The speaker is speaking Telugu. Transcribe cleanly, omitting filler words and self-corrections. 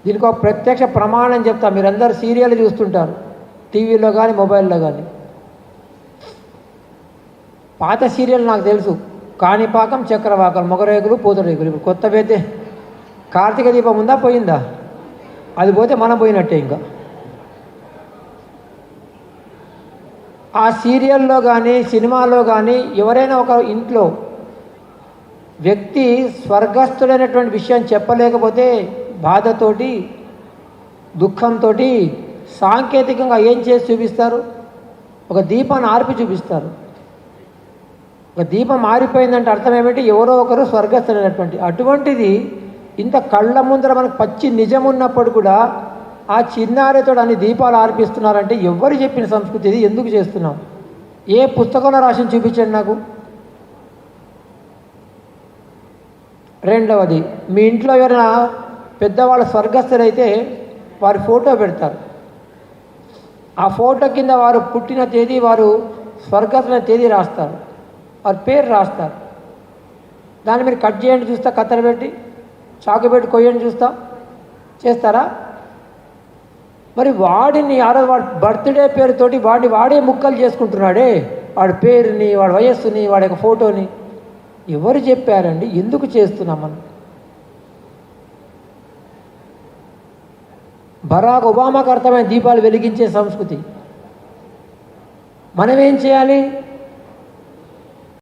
దీనికి ఒక ప్రత్యక్ష ప్రమాణం చెప్తా. మీరందరూ సీరియల్ చూస్తుంటారు, టీవీలో కానీ మొబైల్లో కానీ. పాత సీరియల్ నాకు తెలుసు, కాణిపాకం, చక్రవాకం, మొగరేకులు, పూతరేకులు. ఇప్పుడు కొత్త పోతే కార్తీక దీపం ఉందా, పోయిందా? అది పోతే మనం పోయినట్టే. ఇంకా ఆ సీరియల్లో కానీ సినిమాలో కానీ ఎవరైనా ఒక ఇంట్లో వ్యక్తి స్వర్గస్థుడైనటువంటి విషయం చెప్పలేకపోతే బాధతోటి, దుఃఖంతో సాంకేతికంగా ఏం చేసి చూపిస్తారు? ఒక దీపాన్ని ఆర్పి చూపిస్తారు. ఒక దీపం ఆరిపోయిందంటే అర్థం ఏమిటి? ఎవరో ఒకరు స్వర్గస్థుడైనటువంటి. అటువంటిది ఇంత కళ్ళ ముందర మనకు పచ్చి నిజం ఉన్నప్పుడు కూడా ఆ చిన్నారితో అన్ని దీపాలు ఆర్పిస్తున్నారంటే ఎవరు చెప్పిన సంస్కృతి ఇది? ఎందుకు చేస్తున్నాం? ఏ పుస్తకంలో రాసి చూపించండి నాకు. రెండవది, మీ ఇంట్లో ఎవరైనా పెద్దవాళ్ళు స్వర్గస్థులైతే వారి ఫోటో పెడతారు. ఆ ఫోటో కింద వారు పుట్టిన తేదీ, వారు స్వర్గస్థులైన తేదీ రాస్తారు, వారి పేరు రాస్తారు. దాన్ని మీరు కట్ చేయండి చూస్తా, కత్తెర పెట్టి చాకు పెట్టి కొయ్యండి చూస్తా, చేస్తారా? మరి వాడిని వాడి బర్త్డే పేరుతోటి వాడే ముక్కలు చేసుకుంటున్నాడే, వాడి పేరుని, వాడి వయస్సుని, వాడి యొక్క ఫోటోని. ఎవరు చెప్పారండి? ఎందుకు చేస్తున్నాం మనం? బరాక్ ఒబామాకు అర్థమైన దీపాలు వెలిగించే సంస్కృతి. మనమేం చేయాలి?